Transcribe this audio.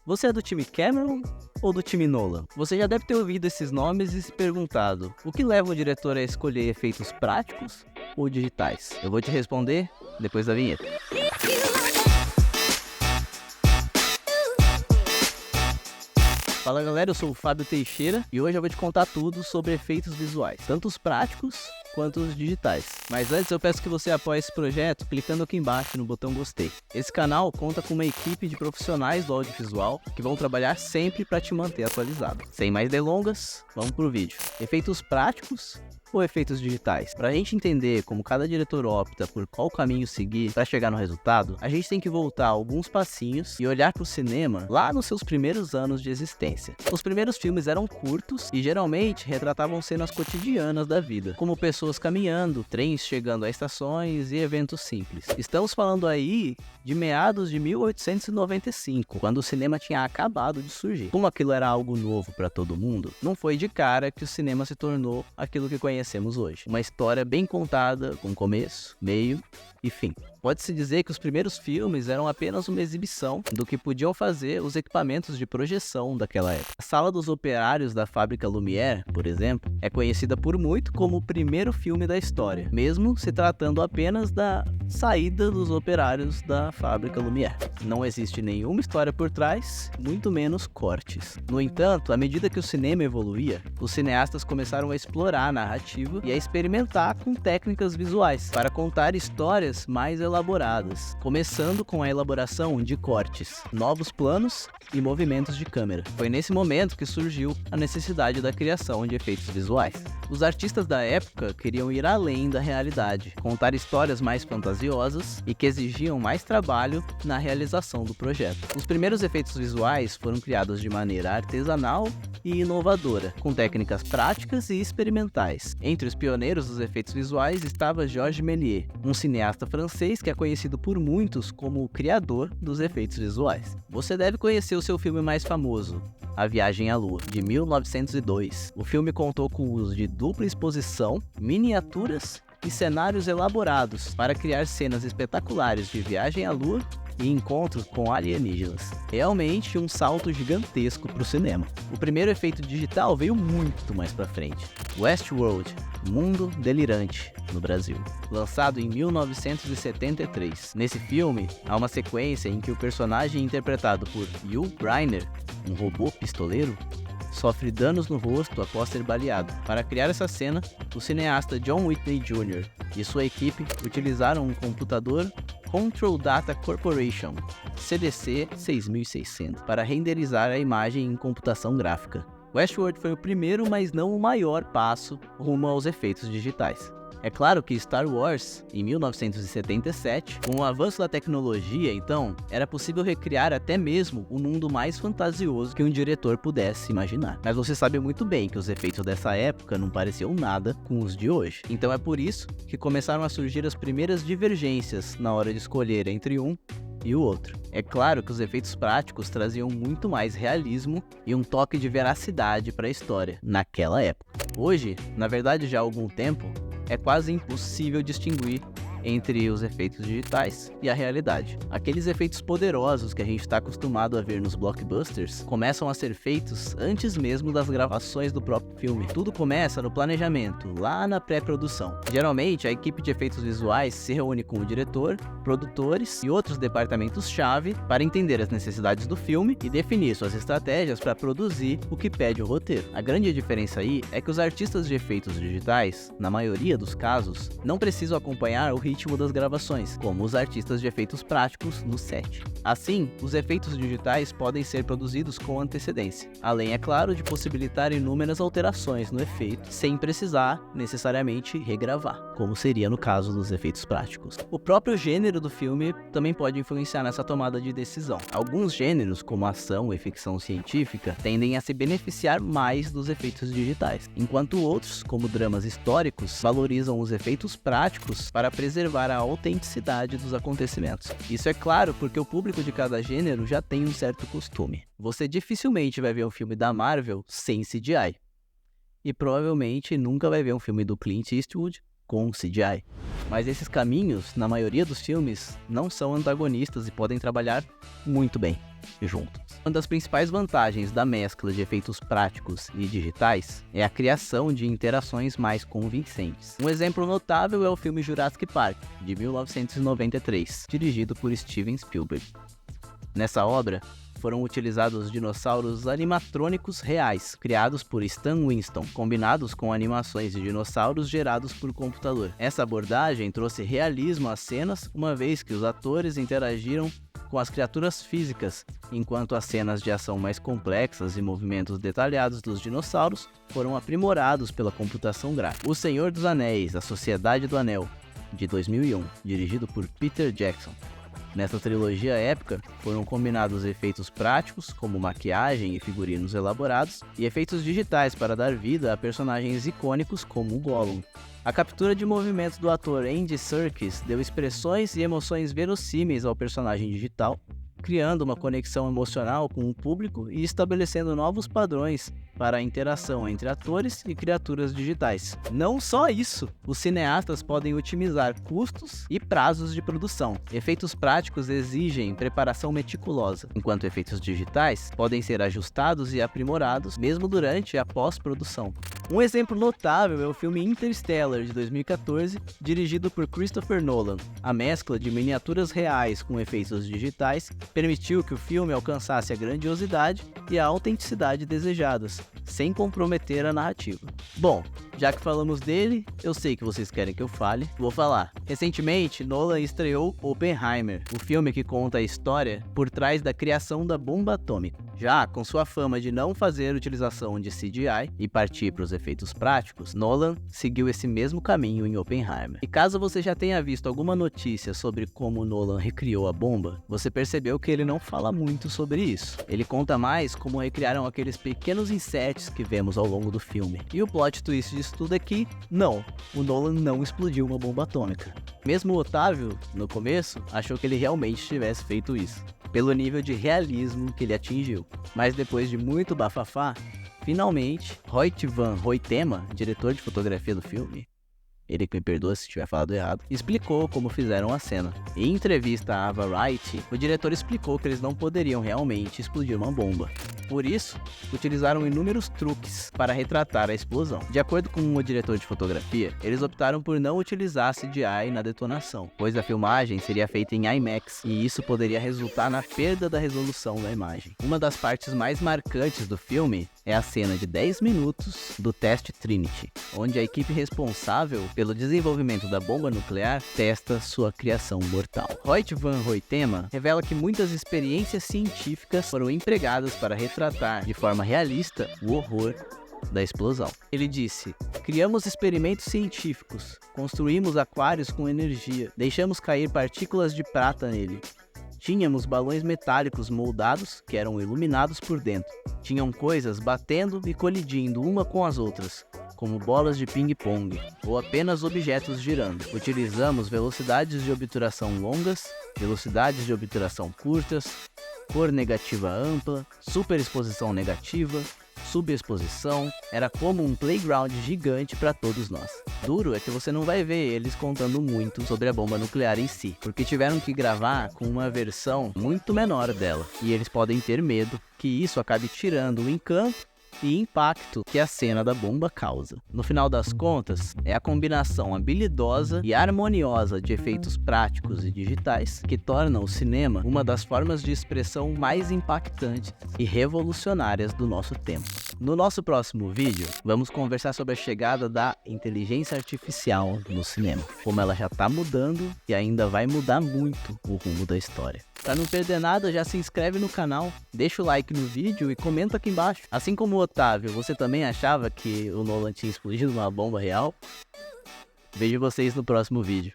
Você é do time Cameron ou do time Nolan? Você já deve ter ouvido esses nomes e se perguntado: o que leva o diretor a escolher efeitos práticos ou digitais? Eu vou te responder depois da vinheta. Fala galera, eu sou o Fábio Teixeira e hoje eu vou te contar tudo sobre efeitos visuais, tanto os práticos quanto os digitais. Mas antes eu peço que você apoie esse projeto clicando aqui embaixo no botão gostei. Esse canal conta com uma equipe de profissionais do audiovisual que vão trabalhar sempre para te manter atualizado. Sem mais delongas, vamos pro vídeo. Efeitos práticos ou efeitos digitais? Para a gente entender como cada diretor opta por qual caminho seguir para chegar no resultado, a gente tem que voltar alguns passinhos e olhar para o cinema lá nos seus primeiros anos de existência. Os primeiros filmes eram curtos e geralmente retratavam cenas cotidianas da vida, como pessoas caminhando, trens chegando a estações e eventos simples. Estamos falando aí de meados de 1895, quando o cinema tinha acabado de surgir. Como aquilo era algo novo para todo mundo, não foi de cara que o cinema se tornou aquilo que conhecemos hoje. Uma história bem contada, com começo, meio e fim. Pode-se dizer que os primeiros filmes eram apenas uma exibição do que podiam fazer os equipamentos de projeção daquela época. A Sala dos Operários da Fábrica Lumière, por exemplo, é conhecida por muito como o primeiro filme da história, mesmo se tratando apenas da saída dos operários da Fábrica Lumière. Não existe nenhuma história por trás, muito menos cortes. No entanto, à medida que o cinema evoluía, os cineastas começaram a explorar a narrativa e a experimentar com técnicas visuais para contar histórias mais elaboradas, começando com a elaboração de cortes, novos planos e movimentos de câmera. Foi nesse momento que surgiu a necessidade da criação de efeitos visuais. Os artistas da época queriam ir além da realidade, contar histórias mais fantasiosas e que exigiam mais trabalho na realização do projeto. Os primeiros efeitos visuais foram criados de maneira artesanal e inovadora, com técnicas práticas e experimentais. Entre os pioneiros dos efeitos visuais estava Georges Méliès, um cineasta francês que é conhecido por muitos como o criador dos efeitos visuais. Você deve conhecer o seu filme mais famoso, A Viagem à Lua, de 1902. O filme contou com o uso de dupla exposição, miniaturas e cenários elaborados para criar cenas espetaculares de viagem à Lua e encontros com alienígenas. Realmente um salto gigantesco para o cinema. O primeiro efeito digital veio muito mais para frente. Westworld, Mundo Delirante, no Brasil, lançado em 1973. Nesse filme, há uma sequência em que o personagem interpretado por Yul Brynner, um robô pistoleiro, sofre danos no rosto após ser baleado. Para criar essa cena, o cineasta John Whitney Jr. e sua equipe utilizaram um computador Control Data Corporation, CDC 6600, para renderizar a imagem em computação gráfica. Westworld foi o primeiro, mas não o maior passo rumo aos efeitos digitais. É claro que Star Wars, em 1977, com o avanço da tecnologia, então, era possível recriar até mesmo o mundo mais fantasioso que um diretor pudesse imaginar. Mas você sabe muito bem que os efeitos dessa época não pareciam nada com os de hoje. Então é por isso que começaram a surgir as primeiras divergências na hora de escolher entre um e o outro. É claro que os efeitos práticos traziam muito mais realismo e um toque de veracidade para a história naquela época. Hoje, na verdade já há algum tempo, é quase impossível distinguir entre os efeitos digitais e a realidade. Aqueles efeitos poderosos que a gente está acostumado a ver nos blockbusters começam a ser feitos antes mesmo das gravações do próprio filme. Tudo começa no planejamento, lá na pré-produção. Geralmente, a equipe de efeitos visuais se reúne com o diretor, produtores e outros departamentos-chave para entender as necessidades do filme e definir suas estratégias para produzir o que pede o roteiro. A grande diferença aí é que os artistas de efeitos digitais, na maioria dos casos, não precisam acompanhar o ritmo das gravações, como os artistas de efeitos práticos no set. Assim, os efeitos digitais podem ser produzidos com antecedência, além, é claro, de possibilitar inúmeras alterações no efeito, sem precisar necessariamente regravar, como seria no caso dos efeitos práticos. O próprio gênero do filme também pode influenciar nessa tomada de decisão. Alguns gêneros, como ação e ficção científica, tendem a se beneficiar mais dos efeitos digitais, enquanto outros, como dramas históricos, valorizam os efeitos práticos para preservar a autenticidade dos acontecimentos. Isso é claro porque o público de cada gênero já tem um certo costume. Você dificilmente vai ver um filme da Marvel sem CGI. E provavelmente nunca vai ver um filme do Clint Eastwood com CGI. Mas esses caminhos, na maioria dos filmes, não são antagonistas e podem trabalhar muito bem juntos. Uma das principais vantagens da mescla de efeitos práticos e digitais é a criação de interações mais convincentes. Um exemplo notável é o filme Jurassic Park, de 1993, dirigido por Steven Spielberg. Nessa obra, foram utilizados dinossauros animatrônicos reais, criados por Stan Winston, combinados com animações de dinossauros gerados por computador. Essa abordagem trouxe realismo às cenas, uma vez que os atores interagiram com as criaturas físicas, enquanto as cenas de ação mais complexas e movimentos detalhados dos dinossauros foram aprimorados pela computação gráfica. O Senhor dos Anéis, A Sociedade do Anel, de 2001, dirigido por Peter Jackson. Nessa trilogia épica, foram combinados efeitos práticos, como maquiagem e figurinos elaborados, e efeitos digitais para dar vida a personagens icônicos como o Gollum. A captura de movimentos do ator Andy Serkis deu expressões e emoções verossímeis ao personagem digital, criando uma conexão emocional com o público e estabelecendo novos padrões para a interação entre atores e criaturas digitais. Não só isso, os cineastas podem otimizar custos e prazos de produção. Efeitos práticos exigem preparação meticulosa, enquanto efeitos digitais podem ser ajustados e aprimorados mesmo durante a pós-produção. Um exemplo notável é o filme Interstellar, de 2014, dirigido por Christopher Nolan. A mescla de miniaturas reais com efeitos digitais permitiu que o filme alcançasse a grandiosidade e a autenticidade desejadas, sem comprometer a narrativa. Bom, já que falamos dele, eu sei que vocês querem que eu fale, vou falar. Recentemente, Nolan estreou Oppenheimer, o filme que conta a história por trás da criação da bomba atômica. Já com sua fama de não fazer utilização de CGI e partir para os efeitos práticos, Nolan seguiu esse mesmo caminho em Oppenheimer. E caso você já tenha visto alguma notícia sobre como Nolan recriou a bomba, você percebeu que ele não fala muito sobre isso. Ele conta mais como recriaram aqueles pequenos insets que vemos ao longo do filme. E o plot twist disso tudo é que, não, o Nolan não explodiu uma bomba atômica. Mesmo o Otávio, no começo, achou que ele realmente tivesse feito isso, pelo nível de realismo que ele atingiu. Mas depois de muito bafafá, finalmente, Hoyt van Hoytema, diretor de fotografia do filme, ele que me perdoa se tiver falado errado, explicou como fizeram a cena. Em entrevista à Variety, o diretor explicou que eles não poderiam realmente explodir uma bomba. Por isso, utilizaram inúmeros truques para retratar a explosão. De acordo com o diretor de fotografia, eles optaram por não utilizar CGI na detonação, pois a filmagem seria feita em IMAX, e isso poderia resultar na perda da resolução da imagem. Uma das partes mais marcantes do filme é a cena de 10 minutos do teste Trinity, onde a equipe responsável pelo desenvolvimento da bomba nuclear testa sua criação mortal. Hoyt van Hoytema revela que muitas experiências científicas foram empregadas para retratar de forma realista o horror da explosão. Ele disse: criamos experimentos científicos, construímos aquários com energia, deixamos cair partículas de prata nele. Tínhamos balões metálicos moldados que eram iluminados por dentro. Tinham coisas batendo e colidindo uma com as outras, como bolas de ping-pong, ou apenas objetos girando. Utilizamos velocidades de obturação longas, velocidades de obturação curtas, cor negativa ampla, superexposição negativa, subexposição. Era como um playground gigante para todos nós. Duro é que você não vai ver eles contando muito sobre a bomba nuclear em si, porque tiveram que gravar com uma versão muito menor dela, e eles podem ter medo que isso acabe tirando o encanto e impacto que a cena da bomba causa. No final das contas, é a combinação habilidosa e harmoniosa de efeitos práticos e digitais que torna o cinema uma das formas de expressão mais impactantes e revolucionárias do nosso tempo. No nosso próximo vídeo, vamos conversar sobre a chegada da inteligência artificial no cinema, como ela já está mudando e ainda vai mudar muito o rumo da história. Para não perder nada, já se inscreve no canal, deixa o like no vídeo e comenta aqui embaixo. Assim como o Otávio, você também achava que o Nolan tinha explodido uma bomba real? Vejo vocês no próximo vídeo.